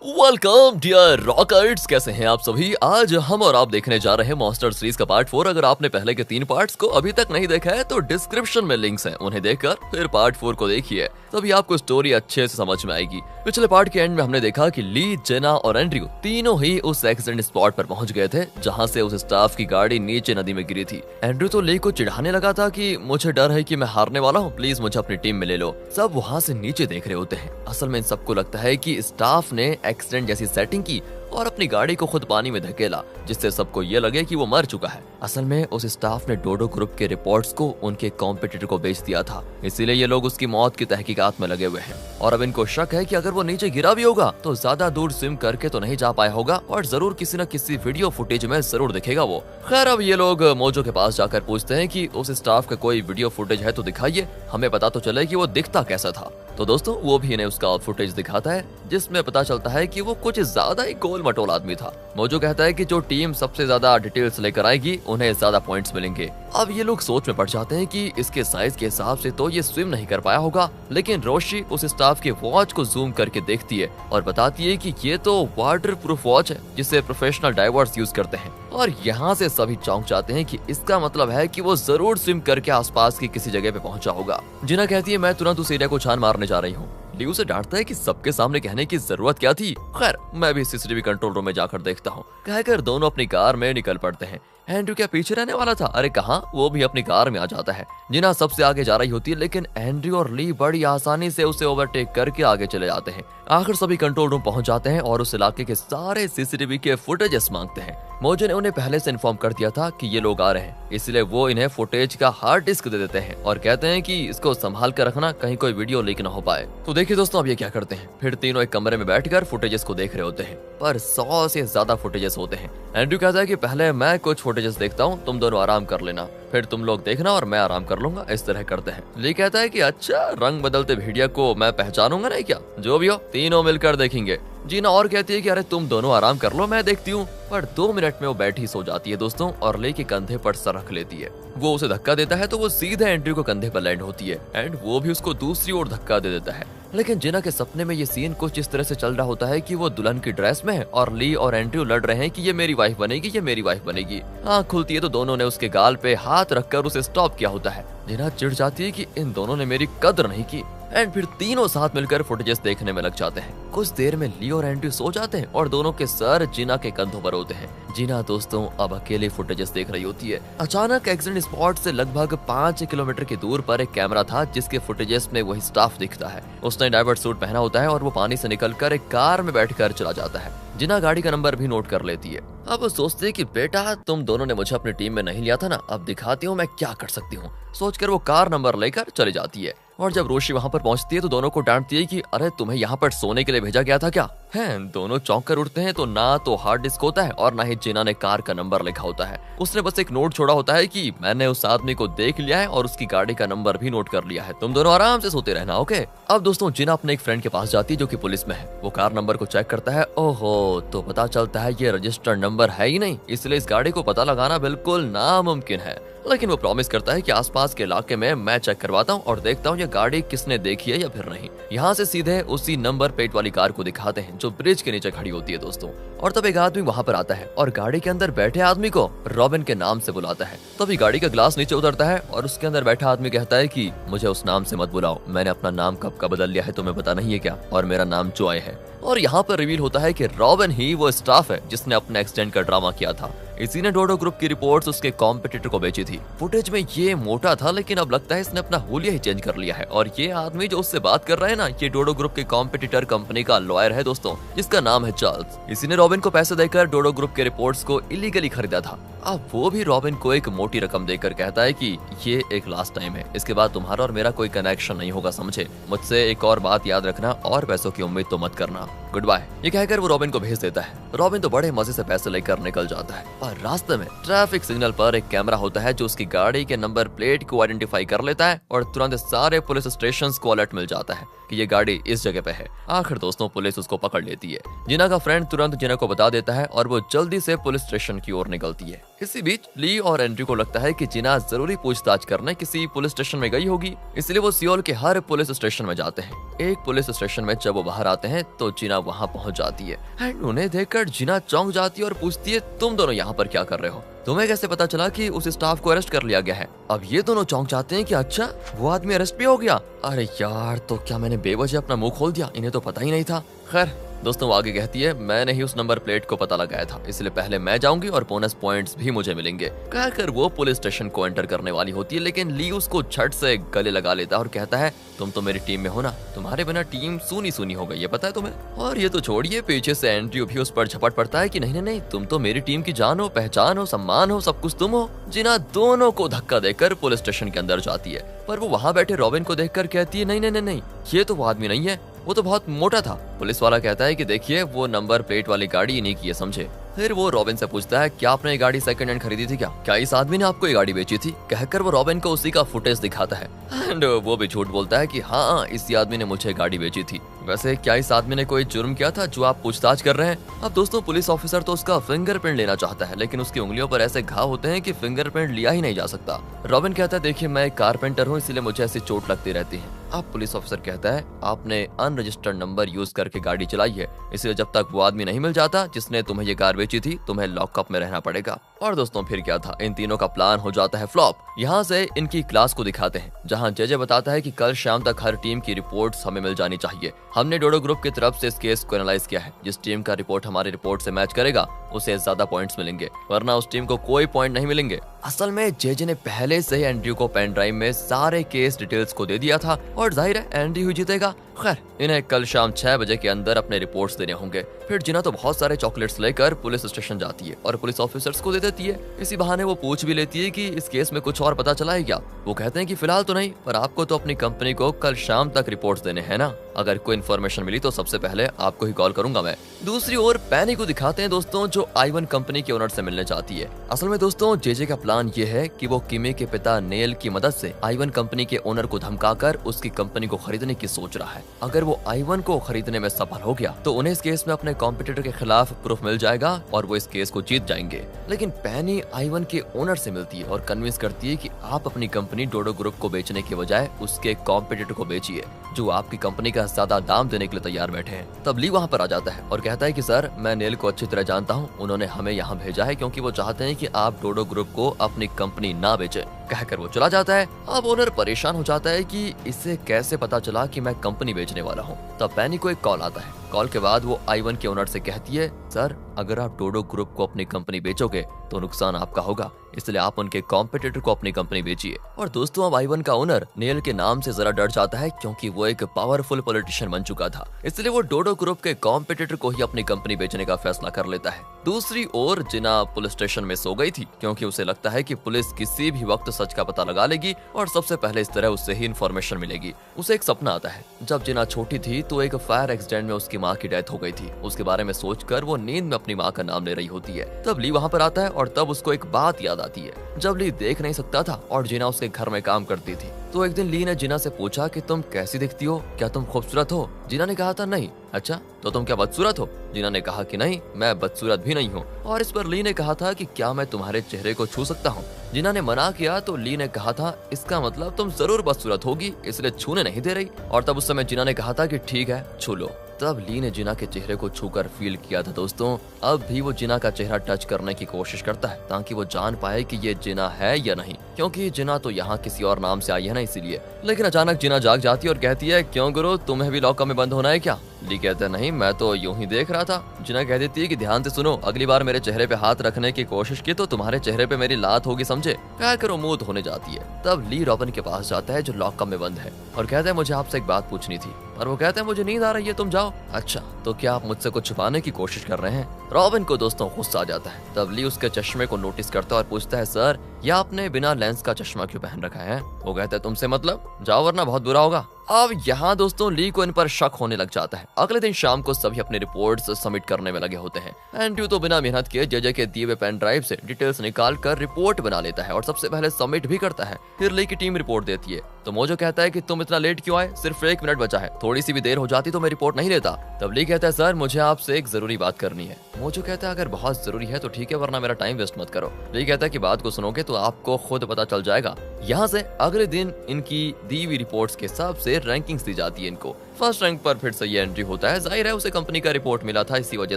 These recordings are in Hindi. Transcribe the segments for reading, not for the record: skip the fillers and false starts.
वेलकम डियर रॉकर्ट्स, कैसे हैं आप सभी। आज हम और आप देखने जा रहे हैं मॉन्स्टर सीरीज का पार्ट 4। अगर आपने पहले के 3 पार्ट्स को अभी तक नहीं देखा है तो डिस्क्रिप्शन में लिंक्स हैं, उन्हें देखकर फिर पार्ट 4 को देखिए, तभी आपको स्टोरी अच्छे से समझ में आएगी। पिछले पार्ट के एंड में हमने देखा कि ली, जेना और एंड्रयू तीनों ही उस एक्सीडेंट स्पॉट पर पहुंच गए थे जहां से उस स्टाफ की गाड़ी नीचे नदी में गिरी थी। एंड्रयू तो ली को चिढ़ाने लगा था कि मुझे डर है कि मैं हारने वाला हूँ, प्लीज मुझे अपनी टीम में ले लो। सब वहाँ से नीचे देख रहे होते हैं। असल में इन सबको लगता है कि स्टाफ ने एक्सीडेंट जैसी सेटिंग की और अपनी गाड़ी को खुद पानी में धकेला, जिससे सबको ये लगे कि वो मर चुका है। असल में उस स्टाफ ने डोडो ग्रुप के रिपोर्ट्स को उनके कॉम्पिटिटर को बेच दिया था, इसीलिए ये लोग उसकी मौत की तहकीकात में लगे हुए हैं। और अब इनको शक है कि अगर वो नीचे गिरा भी होगा तो ज्यादा दूर स्विम करके तो नहीं जा पाया होगा और जरूर किसी न किसी वीडियो फुटेज में जरूर दिखेगा वो। खैर, अब ये लोग मोजो के पास जाकर पूछते हैं कि उस स्टाफ का कोई वीडियो फुटेज है तो दिखाइए, हमें पता तो चले कि वो दिखता कैसा था। तो दोस्तों वो भी इन्हें उसका फुटेज दिखाता है, जिसमें पता चलता है कि वो कुछ ज्यादा ही गोल मटोल आदमी था। मोजो कहता है कि जो टीम सबसे ज्यादा डिटेल्स लेकर आएगी उन्हें ज्यादा पॉइंट्स मिलेंगे। अब ये लोग सोच में पड़ जाते हैं कि इसके साइज के हिसाब से तो ये स्विम नहीं कर पाया होगा, लेकिन रोशी उस स्टाफ के वॉच को जूम करके देखती है और बताती है कि ये तो वाटर प्रूफ वॉच है जिसे प्रोफेशनल डाइवर्स यूज करते हैं। और यहाँ से सभी चौंक जाते हैं कि इसका मतलब है कि वो जरूर स्विम करके आसपास की किसी जगह पे पहुंचा होगा। जिना कहती है मैं तुरंत उस एरिया को छान मारने जा रही हूँ। ली से डांटता है कि सबके सामने कहने की जरूरत क्या थी। खैर, मैं भी सीसीटीवी कंट्रोल रूम में जाकर देखता हूँ, कहकर दोनों अपनी कार में निकल पड़ते हैं। एंड्रयू क्या पीछे रहने वाला था? अरे कहाँ, वो भी अपनी कार में आ जाता है। जिना सबसे आगे जा रही होती है, लेकिन एंड्रयू और ली बड़ी आसानी से उसे ओवरटेक करके आगे चले जाते हैं। आखिर सभी कंट्रोल रूम पहुंच जाते हैं और उस इलाके के सारे सीसीटीवी के फुटेजेस मांगते हैं। मोजो ने उन्हें पहले से इन्फॉर्म कर दिया था कि ये लोग आ रहे हैं, इसलिए वो इन्हें फुटेज का हार्ड डिस्क दे देते हैं और कहते हैं कि इसको संभाल कर रखना, कहीं कोई वीडियो लीक न हो पाए। तो देखिए दोस्तों, अब ये क्या करते हैं, फिर तीनों एक कमरे में बैठकर फुटेजेस को देख रहे होते हैं, पर 100 से ज्यादा फुटेजेस होते हैं। एंड्रयू कहता है कि पहले मैं कुछ फुटेजेस देखता हूँ, तुम दोनों आराम कर लेना, फिर तुम लोग देखना और मैं आराम कर लूंगा। इस तरह करते हैं। ली कहता है कि अच्छा, रंग बदलते भेड़िया को मैं पहचानूंगा नहीं क्या? जो भी हो, तीनों मिलकर देखेंगे। जीना और कहती है कि अरे तुम दोनों आराम कर लो, मैं देखती हूँ। पर 2 मिनट में वो बैठी सो जाती है दोस्तों, और ली के कंधे पर सर रख लेती है। वो उसे धक्का देता है तो वो सीधे एंड्रयू को कंधे पर लैंड होती है एंड वो भी उसको दूसरी ओर धक्का दे देता है। लेकिन जिना के सपने में ये सीन कुछ इस तरह से चल रहा होता है कि वो दुल्हन की ड्रेस में है और ली और एंड्रयू लड़ रहे हैं कि ये मेरी वाइफ बनेगी, ये मेरी वाइफ बनेगी। आँख खुलती है तो दोनों ने उसके गाल पे हाथ रखकर उसे स्टॉप किया होता है। जिना चिढ़ जाती है कि इन दोनों ने मेरी कदर नहीं की एंड फिर तीनों साथ मिलकर फुटेजेस देखने में लग जाते हैं। कुछ देर में ली और एंड्रयू सो जाते हैं और दोनों के सर जिना के कंधों पर होते हैं। जिना दोस्तों अब अकेले फुटेजेस देख रही होती है। अचानक एक्सीडेंट स्पॉट से लगभग 5 किलोमीटर की दूर पर एक कैमरा था जिसके फुटेजेस में वही स्टाफ दिखता है। उसने डाइवर्ट सूट पहना होता है और वो पानी से निकलकर एक कार में बैठकर चला जाता है। जिना गाड़ी का नंबर भी नोट कर लेती है। अब वो सोचते है कि बेटा तुम दोनों ने मुझे अपनी टीम में नहीं लिया था ना, अब दिखाती हूँ मैं क्या कर सकती हूँ। सोचकर वो कार नंबर लेकर चली जाती है। और जब रोशी वहाँ पर पहुँचती है तो दोनों को डांटती है कि अरे तुम्हें यहाँ पर सोने के लिए भेजा गया था क्या? हैं, दोनों चौंक कर उठते हैं तो ना तो हार्ड डिस्क होता है और ना ही जिना ने कार का नंबर लिखा होता है। उसने बस एक नोट छोड़ा होता है कि मैंने उस आदमी को देख लिया है और उसकी गाड़ी का नंबर भी नोट कर लिया है, तुम दोनों आराम से सोते रहना, ओके। अब दोस्तों जिना अपने एक फ्रेंड के पास जाती है जो कि पुलिस में है। वो कार नंबर को चेक करता है, ओहो, तो पता चलता है ये रजिस्टर्ड नंबर है ही नहीं, इसलिए इस गाड़ी को पता लगाना बिल्कुल नामुमकिन है। लेकिन वो प्रॉमिस करता है कि आसपास के इलाके में मैं चेक करवाता हूँ और देखता हूँ ये गाड़ी किसने देखी है या फिर नहीं। यहाँ से सीधे उसी नंबर प्लेट वाली कार को दिखाते हैं जो ब्रिज के नीचे खड़ी होती है दोस्तों। और तब एक आदमी वहाँ पर आता है और गाड़ी के अंदर बैठे आदमी को रॉबिन के नाम से बुलाता है। तभी गाड़ी का ग्लास नीचे उतरता है और उसके अंदर बैठा आदमी कहता है कि मुझे उस नाम से मत बुलाओ, मैंने अपना नाम कब का बदल लिया है तुम्हें पता नहीं है क्या, और मेरा नाम जॉय है। और यहाँ पर रिवील होता है कि रॉबिन ही वो स्टाफ है जिसने अपने एक्सीडेंट का ड्रामा किया था। इसी ने डोडो ग्रुप की रिपोर्ट्स उसके कॉम्पिटिटर को बेची थी। फुटेज में ये मोटा था, लेकिन अब लगता है इसने अपना हुलिया ही चेंज कर लिया है। और ये आदमी जो उससे बात कर रहा है ना, ये डोडो ग्रुप के कॉम्पिटिटर कंपनी का लॉयर है दोस्तों, जिसका नाम है चार्ल्स। इसी ने रॉबिन को पैसे देकर डोडो ग्रुप के रिपोर्ट्स को इलीगली खरीदा था। अब वो भी रॉबिन को एक मोटी रकम देकर कहता है कि ये एक लास्ट टाइम है, इसके बाद तुम्हारा और मेरा कोई कनेक्शन नहीं होगा, समझे। मुझसे एक और बात याद रखना, और पैसों की उम्मीद तो मत करना, गुड बाय। ये कहकर वो रॉबिन को भेज देता है। रॉबिन तो बड़े मजे से पैसे लेकर निकल जाता है। और रास्ते में ट्रैफिक सिग्नल पर एक कैमरा होता है जो उसकी गाड़ी के नंबर प्लेट को आइडेंटिफाई कर लेता है और तुरंत सारे पुलिस स्टेशंस को अलर्ट मिल जाता है कि ये गाड़ी इस जगह पे है। आखिर दोस्तों पुलिस उसको पकड़ लेती है। जिना का फ्रेंड तुरंत जिना को बता देता है और वो जल्दी से पुलिस स्टेशन की ओर निकलती है। इसी बीच ली और एंड्रयू को लगता है कि जिना जरूरी पूछताछ करने किसी पुलिस स्टेशन में गई होगी, इसलिए वो सियोल के हर पुलिस स्टेशन में जाते हैं। एक पुलिस स्टेशन में जब वो बाहर आते हैं तो जिना वहाँ पहुँच जाती है एंड उन्हें देखकर जिना चौंक जाती है और पूछती है, तुम दोनों यहाँ पर क्या कर रहे हो? तुम्हें कैसे पता चला कि उस स्टाफ को अरेस्ट कर लिया गया है? अब ये दोनों चौंक जाते हैं कि अच्छा वो आदमी अरेस्ट भी हो गया। अरे यार, तो क्या मैंने बेवजह अपना मुंह खोल दिया? इन्हें तो पता ही नहीं था। खैर दोस्तों, वो आगे कहती है, मैंने ही उस नंबर प्लेट को पता लगाया था, इसलिए पहले मैं जाऊंगी और बोनस पॉइंट्स भी मुझे मिलेंगे। कहकर वो पुलिस स्टेशन को एंटर करने वाली होती है, लेकिन ली उसको झट से गले लगा लेता है और कहता है, तुम तो मेरी टीम में हो ना, तुम्हारे बिना टीम सूनी सूनी हो गई है, पता है तुम्हें? और ये तो छोड़िए, पीछे से एंड्रयू भी उस पर झपट पड़ता है कि नहीं नहीं नहीं, तुम तो मेरी टीम की जान हो, पहचान हो, सम्मान हो, सब कुछ तुम हो। जिना दोनों को धक्का देकर पुलिस स्टेशन के अंदर जाती है, पर वो वहाँ बैठे रॉबिन को देखकर कहती है, नहीं नहीं नहीं नहीं, ये तो वो आदमी नहीं है, वो तो बहुत मोटा था। पुलिस वाला कहता है कि देखिए वो नंबर प्लेट वाली गाड़ी इन्हीं की है, समझे? फिर वो रॉबिन से पूछता है, क्या आपने ये गाड़ी सेकंड हैंड खरीदी थी क्या इस आदमी ने आपको ये गाड़ी बेची थी? कहकर वो रॉबिन को उसी का फुटेज दिखाता है एंड वो भी झूठ बोलता है कि हाँ, इसी आदमी ने मुझे गाड़ी बेची थी। वैसे क्या इस आदमी ने कोई जुर्म किया था जो आप पूछताछ कर रहे हैं? अब दोस्तों, पुलिस ऑफिसर तो उसका फिंगरप्रिंट लेना चाहता है, लेकिन उसकी उंगलियों पर ऐसे घाव होते हैं कि फिंगरप्रिंट लिया ही नहीं जा सकता। रॉबिन कहता है, देखिए मैं एक कारपेंटर हूँ, इसलिए मुझे ऐसी चोट लगती रहती है। अब पुलिस ऑफिसर कहता है, आपने अनरजिस्टर्ड नंबर यूज करके गाड़ी चलाई है, इसलिए जब तक वो आदमी नहीं मिल जाता जिसने तुम्हें ये कार बेची थी, तुम्हें लॉकअप में रहना पड़ेगा। और दोस्तों फिर क्या था, इन तीनों का प्लान हो जाता है फ्लॉप। यहाँ से इनकी क्लास को दिखाते हैं, जहाँ जेजे बताता है कि कल शाम तक हर टीम की रिपोर्ट्स हमें मिल जानी चाहिए। हमने डोडो ग्रुप की तरफ से इस केस को एनालाइज किया है, जिस टीम का रिपोर्ट हमारी रिपोर्ट से मैच करेगा उसे ज्यादा पॉइंट्स मिलेंगे, वरना उस टीम को कोई पॉइंट नहीं मिलेंगे। असल में जेजे ने पहले से ही एंड्रयू को पेन ड्राइव में सारे केस डिटेल्स को दे दिया था और जाहिर है एंड्रयू जीतेगा। खैर इन्हें कल शाम 6 बजे के अंदर अपने रिपोर्ट्स देने होंगे। फिर जिना तो बहुत सारे चॉकलेट्स लेकर पुलिस स्टेशन जाती है और पुलिस ऑफिसर्स को दे देती है। इसी बहाने वो पूछ भी लेती है कि इस केस में कुछ और पता चला है क्या? वो कहते हैं कि फिलहाल तो नहीं, पर आपको तो अपनी कंपनी को कल शाम तक रिपोर्ट्स देने हैं ना। अगर कोई इन्फॉर्मेशन मिली तो सबसे पहले आपको ही कॉल करूंगा मैं। दूसरी ओर पैनी को दिखाते हैं दोस्तों, जो आई-1 कंपनी के ओनर से मिलने चाहती है। असल में दोस्तों जेजे का प्लान ये है कि वो किमी के पिता नेल की मदद से आई-1 कंपनी के ओनर को धमकाकर उसकी कंपनी को खरीदने की सोच रहा है। अगर वो आई-1 को खरीदने में सफल हो गया तो उन्हें इस केस में अपने कॉम्पिटिटर के खिलाफ प्रूफ मिल जाएगा और वो इस केस को जीत जाएंगे। लेकिन पैनी आई-1 के ओनर से मिलती है और कन्विंस करती है कि आप अपनी कंपनी डोडो ग्रुप को बेचने के बजाय उसके कॉम्पिटिटर को बेचिए, जो आपकी कंपनी का ज्यादा दाम देने के लिए तैयार बैठे हैं। तब ली वहाँ पर आ जाता है और कहता है कि सर, मैं नेल को अच्छी तरह जानता हूँ, उन्होंने हमें यहाँ भेजा है क्योंकि वो चाहते हैं कि आप डोडो ग्रुप को अपनी कंपनी ना बेचे। कहकर वो चला जाता है। अब ओनर परेशान हो जाता है कि इसे कैसे पता चला कि मैं कंपनी बेचने वाला हूँ। तब पैनी को एक कॉल आता है। कॉल के बाद वो आई-1 के ओनर से कहती है, सर अगर आप डोडो ग्रुप को अपनी कंपनी बेचोगे तो नुकसान आपका होगा, इसलिए आप उनके कॉम्पिटिटर को अपनी कंपनी बेचिए। और दोस्तों अब आई-1 का ओनर नेल के नाम से जरा डर जाता है क्योंकि वो एक पावरफुल पॉलिटिशियन बन चुका था, इसलिए वो डोडो ग्रुप के कॉम्पिटिटर को ही अपनी कंपनी बेचने का फैसला कर लेता है। दूसरी ओर जिना पुलिस स्टेशन में सो गई थी क्योंकि उसे लगता है कि पुलिस किसी भी वक्त सच का पता लगा लेगी और सबसे पहले इस तरह उससे ही इन्फॉर्मेशन मिलेगी। उसे एक सपना आता है। जब जिना छोटी थी तो एक फायर एक्सीडेंट में उसकी माँ की डेथ हो गई थी। उसके बारे में सोचकर वो नींद में अपनी माँ का नाम ले रही होती है। तब ली वहाँ पर आता है और तब उसको एक बात याद आती है। जब ली देख नहीं सकता था और जिना उसके घर में काम करती थी, तो एक दिन ली ने जिना से पूछा कि तुम कैसी दिखती हो, क्या तुम खूबसूरत हो? जिना ने कहा था नहीं। अच्छा, तो तुम क्या बदसूरत हो? जिना ने कहा कि नहीं, मैं बदसूरत भी नहीं हूँ। और इस पर ली ने कहा था कि क्या मैं तुम्हारे चेहरे को छू सकता हूँ? जिना ने मना किया तो ली ने कहा था इसका मतलब तुम जरूर बदसूरत होगी, इसलिए छूने नहीं दे रही। और तब उस समय जिना ने कहा था कि ठीक है, छू लो। तब ली ने जिना के चेहरे को छूकर फील किया था दोस्तों। अब भी वो जिना का चेहरा टच करने की कोशिश करता है ताकि वो जान पाए कि ये जिना है या नहीं, क्योंकि जिना तो यहाँ किसी और नाम से आई है ना, इसीलिए। लेकिन अचानक जिना जाग जाती है और कहती है, क्यों गुरु, तुम्हें भी लॉकअप में बंद होना है क्या? ली कहता है नहीं, मैं तो यूं ही देख रहा था। जिना कह देती है कि ध्यान से सुनो, अगली बार मेरे चेहरे पे हाथ रखने की कोशिश की तो तुम्हारे चेहरे पे मेरी लात होगी, समझे? कहकर वो मुंह धोने जाती है। तब ली रॉबिन के पास जाता है जो लॉकअप में बंद है और कहता है मुझे आपसे एक बात पूछनी थी। और वो कहता है मुझे नींद आ रही है, तुम जाओ। अच्छा, तो क्या आप मुझसे कुछ छुपाने की कोशिश कर रहे हैं? रॉबिन को दोस्तों गुस्सा आ जाता है। तब ली उसके चश्मे को नोटिस करता है और पूछता है, सर यह आपने बिना लेंस का चश्मा क्यों पहन रखा है? वो कहता है तुमसे मतलब, जाओ वरना बहुत बुरा होगा। अब यहाँ दोस्तों ली को इन पर शक होने लग जाता है। अगले दिन शाम को सभी अपने रिपोर्ट्स सबमिट करने में लगे होते हैं। एंड्रयू तो बिना मेहनत किए जेजे के दिए हुए पेन ड्राइव से डिटेल्स निकाल कर रिपोर्ट बना लेता है और सबसे पहले सबमिट भी करता है। फिर ली की टीम रिपोर्ट देती है तो मोजो कहता है कि तुम इतना लेट क्यों आए, सिर्फ 1 मिनट बचा है, थोड़ी सी भी देर हो जाती तो मैं रिपोर्ट नहीं लेता। तब ली कहता है सर मुझे आपसे एक जरूरी बात करनी है। मोजो कहता है अगर बहुत जरूरी है तो ठीक है, वरना मेरा टाइम वेस्ट मत करो। ली कहता है कि बात को सुनोगे तो आपको खुद पता चल जाएगा। यहाँ से अगले दिन इनकी दी हुई रिपोर्ट्स के हिसाब से रैंकिंग्स दी जाती है इनको। फर्स्ट रैंक पर फिर से ये एंट्री होता है, जाहिर है उसे कंपनी का रिपोर्ट मिला था, इसी वजह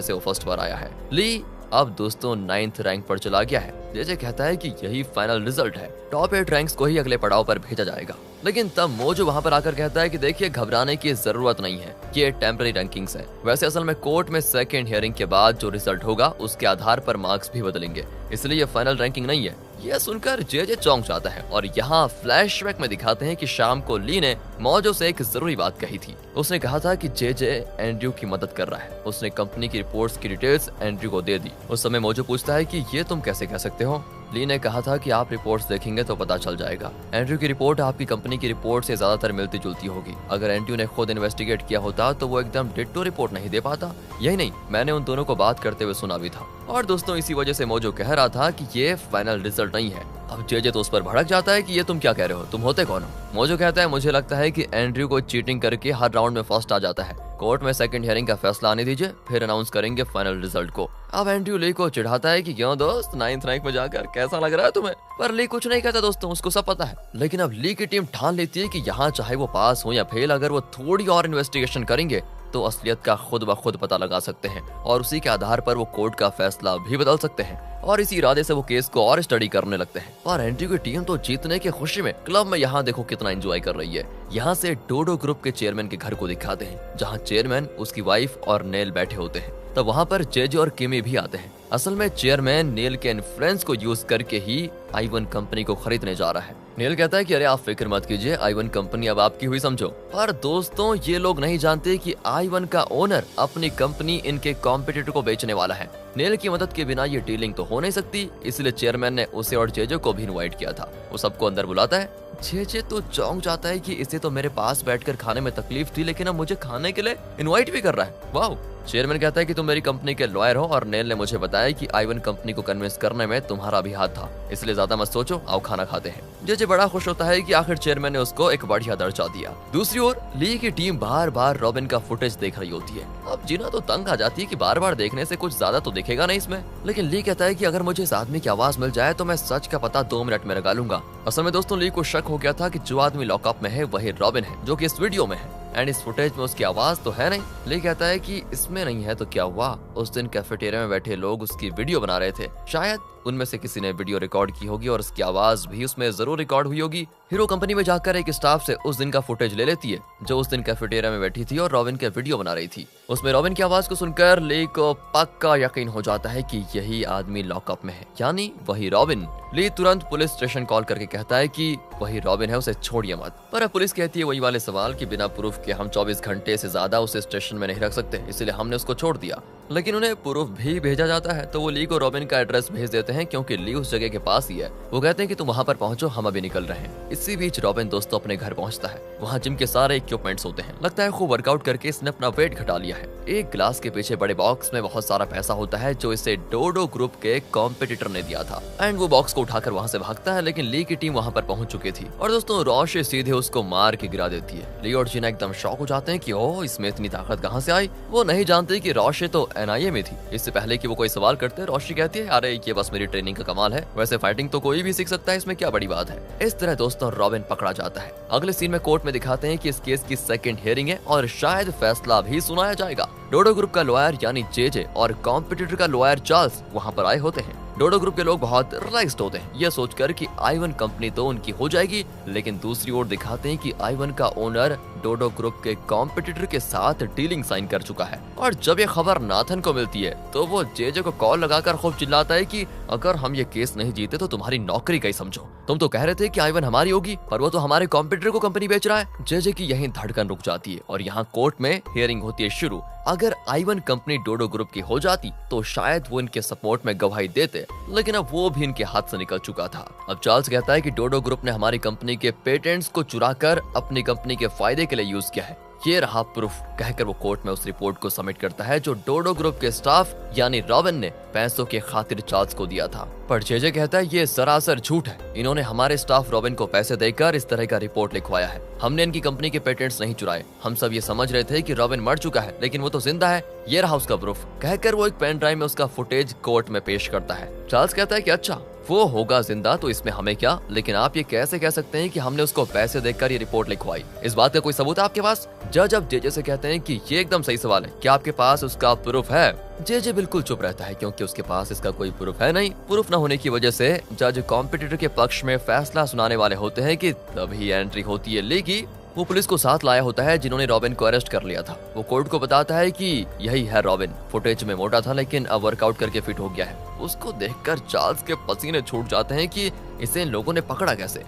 से वो फर्स्ट पर आया है। ली अब दोस्तों 9th रैंक पर चला गया है। जेजे कहता है कि यही फाइनल रिजल्ट है, टॉप 8 रैंक्स को ही अगले पड़ाव पर भेजा जाएगा। लेकिन तब मोजो वहां पर आकर कहता है कि देखिए घबराने की जरूरत नहीं है, ये टेम्पररी रैंकिंग्स है। वैसे असल में कोर्ट में सेकंड हियरिंग के बाद जो रिजल्ट होगा उसके आधार पर मार्क्स भी बदलेंगे, इसलिए ये फाइनल रैंकिंग नहीं है। यह सुनकर जेजे चौंक जाता है और यहाँ फ्लैशबैक में दिखाते हैं कि शाम को ली ने मोजो से एक जरूरी बात कही थी। उसने कहा था कि जेजे एंड्रयू की मदद कर रहा है। उसने कंपनी की रिपोर्ट्स की डिटेल्स एंड्रयू को दे दी। उस समय मोजो पूछता है कि ये तुम कैसे कह सकते हो। ली ने कहा था कि आप रिपोर्ट्स देखेंगे तो पता चल जाएगा। एंड्रयू की रिपोर्ट आपकी कंपनी की रिपोर्ट से ज्यादातर मिलती जुलती होगी। अगर एंड्रयू ने खुद इन्वेस्टिगेट किया होता तो वो एकदम डिट्टो रिपोर्ट नहीं दे पाता। यही नहीं, मैंने उन दोनों को बात करते हुए सुना भी था। और दोस्तों इसी वजह से मोजो कह रहा था कि ये फाइनल रिजल्ट नहीं है। अब जेजे तो उस पर भड़क जाता है कि ये तुम क्या कह रहे हो, तुम होते कौन हो। मोजो कहता है मुझे लगता है कि एंड्रयू को चीटिंग करके हर राउंड में फर्स्ट आ जाता है। कोर्ट में सेकंड हियरिंग का फैसला आने दीजिए, फिर अनाउंस करेंगे फाइनल रिजल्ट को। अब एंड्रयू ली को चिढ़ाता है कि क्यों दोस्त 9th रैंक में जाकर कैसा लग रहा है तुम्हें। पर ली कुछ नहीं कहता दोस्तों, उसको सब पता है। लेकिन अब ली की टीम ठान लेती है कि यहाँ चाहे वो पास हो या फेल, अगर वो थोड़ी और इन्वेस्टिगेशन करेंगे तो असलियत का खुद ब खुद पता लगा सकते हैं और उसी के आधार पर वो कोर्ट का फैसला भी बदल सकते हैं। और इसी इरादे से वो केस को और स्टडी करने लगते हैं। और एंड्रयू की टीम तो जीतने की खुशी में क्लब में यहाँ देखो कितना एंजॉय कर रही है। यहाँ से डोडो ग्रुप के चेयरमैन के घर को दिखाते हैं, जहाँ चेयरमैन, उसकी वाइफ और नेल बैठे होते हैं। तब वहाँ पर जेजे और किमी भी आते हैं। असल में चेयरमैन नेल के इन्फ्लुएंस को यूज करके ही आई1 कंपनी को खरीदने जा रहा है। नेल कहता है कि अरे आप फिक्र मत कीजिए, आई1 कंपनी अब आपकी हुई समझो। पर दोस्तों ये लोग नहीं जानते कि आई1 का ओनर अपनी कंपनी इनके कॉम्पिटिटर को बेचने वाला है। नेल की मदद के बिना ये डीलिंग तो हो नहीं सकती, इसलिए चेयरमैन ने उसे और जेजे को भी इनवाइट किया था। वो सबको अंदर बुलाता है। जेजे तो चौंक जाता है कि इसे तो मेरे पास बैठकर खाने में तकलीफ थी, लेकिन अब मुझे खाने के लिए इनवाइट भी कर रहा है। वाह। चेयरमैन कहता है कि तुम मेरी कंपनी के लॉयर हो और नेल ने मुझे बताया कि आई1 कंपनी को कन्विंस करने में तुम्हारा भी हाथ था, इसलिए ज्यादा मत सोचो, आओ खाना खाते हैं। जेजे बड़ा खुश होता है कि आखिर चेयरमैन ने उसको एक बढ़िया दर्जा दिया। दूसरी ओर ली की टीम बार बार रॉबिन का फुटेज देख रही होती है। अब जीना तो तंग आ जाती है कि बार बार देखने से कुछ ज्यादा तो दिखेगा नहीं इसमें। लेकिन ली कहता है कि अगर मुझे इस आदमी की आवाज मिल जाए तो मैं सच का पता 2 मिनट में लगा लूंगा। असल में दोस्तों ली को शक हो गया था कि जो आदमी लॉकअप में है वही रॉबिन है, जो कि इस वीडियो में है। एंड इस फुटेज में उसकी आवाज तो है नहीं। ली कहता है कि इसमें नहीं है तो क्या हुआ, उस दिन कैफेटेरिया में बैठे लोग उसकी वीडियो बना रहे थे, शायद उनमें से किसी ने वीडियो रिकॉर्ड की होगी और उसकी आवाज भी उसमें जरूर रिकॉर्ड हुई होगी। हीरो कंपनी में जाकर एक स्टाफ से उस दिन का फुटेज ले लेती है, जो उस दिन कैफेटेरिया में बैठी थी और रॉबिन के वीडियो बना रही थी। उसमें रॉबिन की आवाज को सुनकर ली को पक्का यकीन हो जाता है कि यही आदमी लॉकअप में है, यानी वही रॉबिन। ली तुरंत पुलिस स्टेशन कॉल करके कहता है कि वही रॉबिन है, उसे छोड़िए मत। पर पुलिस कहती है वही वाले सवाल कि बिना प्रूफ के हम 24 घंटे से ज्यादा उसे स्टेशन में नहीं रख सकते, इसलिए हमने उसको छोड़ दिया। लेकिन उन्हें प्रूफ भी भेजा जाता है तो वो ली को रॉबिन का एड्रेस भेज देते हैं, क्योंकि ली उस जगह के पास ही है। वो कहते हैं कि तुम वहाँ पर पहुंचो, हम अभी निकल रहे हैं। इसी बीच रॉबिन दोस्तों अपने घर पहुंचता है। वहाँ जिम के सारे इक्विपमेंट्स होते हैं। लगता है खूब वर्कआउट करके इसने अपना वेट घटा लिया है। एक ग्लास के पीछे बड़े बॉक्स में बहुत सारा पैसा होता है, जो इसे डोडो ग्रुप के कॉम्पिटिटर ने दिया था। एंड वो बॉक्स को उठाकर वहाँ से भागता है, लेकिन ली की टीम वहाँ पर पहुंच चुकी थी और दोस्तों रोशे सीधे उसको मार के गिरा देती है। ली और जीना एकदम शॉक हो जाते हैं कि ओह इसमें इतनी ताकत कहाँ से आई। वो नहीं जानते कि रोशे तो एनआईए में थी। इससे पहले कि वो कोई सवाल करते, रोशे कहती है अरे ये बस मेरी ट्रेनिंग का कमाल है, वैसे फाइटिंग तो कोई भी सीख सकता है, इसमें क्या बड़ी बात है। इस तरह दोस्तों रॉबिन पकड़ा जाता है। अगले सीन में कोर्ट में दिखाते हैं कि इस केस की सेकंड हियरिंग है और शायद फैसला भी सुनाया जाएगा। डोडो ग्रुप का लॉयर यानी जेजे और कॉम्पिटिटर का लॉयर चार्ल्स वहाँ पर आए होते हैं। डोडो ग्रुप के लोग बहुत रिलैक्स्ड होते हैं, ये सोचकर कि आई1 कंपनी तो उनकी हो जाएगी। लेकिन दूसरी ओर दिखाते हैं कि आई1 का ओनर डोडो ग्रुप के कॉम्पिटिटर के साथ डीलिंग साइन कर चुका है। और जब ये खबर नाथन को मिलती है तो वो जेजे को कॉल लगाकर खूब चिल्लाता है कि अगर हम ये केस नहीं जीते तो तुम्हारी नौकरी गई समझो। तुम तो कह रहे थे कि आई1 हमारी होगी, पर वो तो हमारे कॉम्पिटिटर को कंपनी बेच रहा है। जेजे की यही धड़कन रुक जाती है और यहाँ कोर्ट में हियरिंग होती है शुरू। अगर आई1 कंपनी डोडो ग्रुप की हो जाती तो शायद वो इनके सपोर्ट में गवाही देते, लेकिन अब वो भी इनके हाथ से निकल चुका था। अब चार्ल्स कहता है कि डोडो ग्रुप ने हमारी कंपनी के पेटेंट्स को चुराकर अपनी कंपनी के फायदे के लिए यूज किया है। ये रहा प्रूफ, कहकर वो कोर्ट में उस रिपोर्ट को सबमिट करता है जो डोडो ग्रुप के स्टाफ यानी रॉबिन ने पैसों के खातिर चार्ल्स को दिया था। पर जेजे कहता है ये सरासर झूठ है, इन्होंने हमारे स्टाफ रॉबिन को पैसे देकर इस तरह का रिपोर्ट लिखवाया है। हमने इनकी कंपनी के पेटेंट्स नहीं चुराए, हम सब ये समझ रहे थे कि रॉबिन मर चुका है, लेकिन वो तो जिंदा है, ये रहा उसका प्रूफ, कहकर वो एक पेन ड्राइव में उसका फुटेज कोर्ट में पेश करता है। चार्ल्स कहता है कि अच्छा वो होगा जिंदा तो इसमें हमें क्या, लेकिन आप ये कैसे कह सकते हैं कि हमने उसको पैसे देकर ये रिपोर्ट लिखवाई, इस बात का कोई सबूत है आपके पास? जज अब जेजे से कहते हैं कि ये एकदम सही सवाल है, क्या आपके पास उसका प्रूफ है? जेजे बिल्कुल चुप रहता है क्योंकि उसके पास इसका कोई प्रूफ है नहीं। प्रूफ न होने की वजह से जज कॉम्पिटिटर के पक्ष में फैसला सुनाने वाले होते हैं कि तभी एंट्री होती है लेगी। वो पुलिस को साथ लाया होता है जिन्होंने रॉबिन को अरेस्ट कर लिया था। वो कोर्ट को बताता है कि यही है रॉबिन, फुटेज में मोटा था लेकिन अब वर्कआउट करके फिट हो गया है। उसको देखकर चार्ल्स के पसीने छूट जाते हैं कि इसे इन लोगों ने पकड़ा कैसे।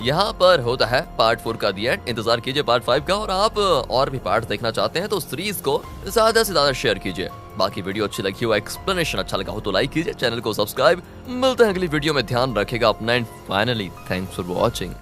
यहाँ पर होता है पार्ट 4 का दी एंड। इंतजार कीजिए पार्ट 5 का, और आप और भी पार्ट देखना चाहते हैं तो सीरीज को ज्यादा से ज्यादा शेयर कीजिए। बाकी वीडियो अच्छी लगी हो, एक्सप्लेनेशन अच्छा लगा हो तो लाइक कीजिए, चैनल को सब्सक्राइब। मिलते हैं अगली वीडियो में, ध्यान रखेगा अपना and finally thanks for watching.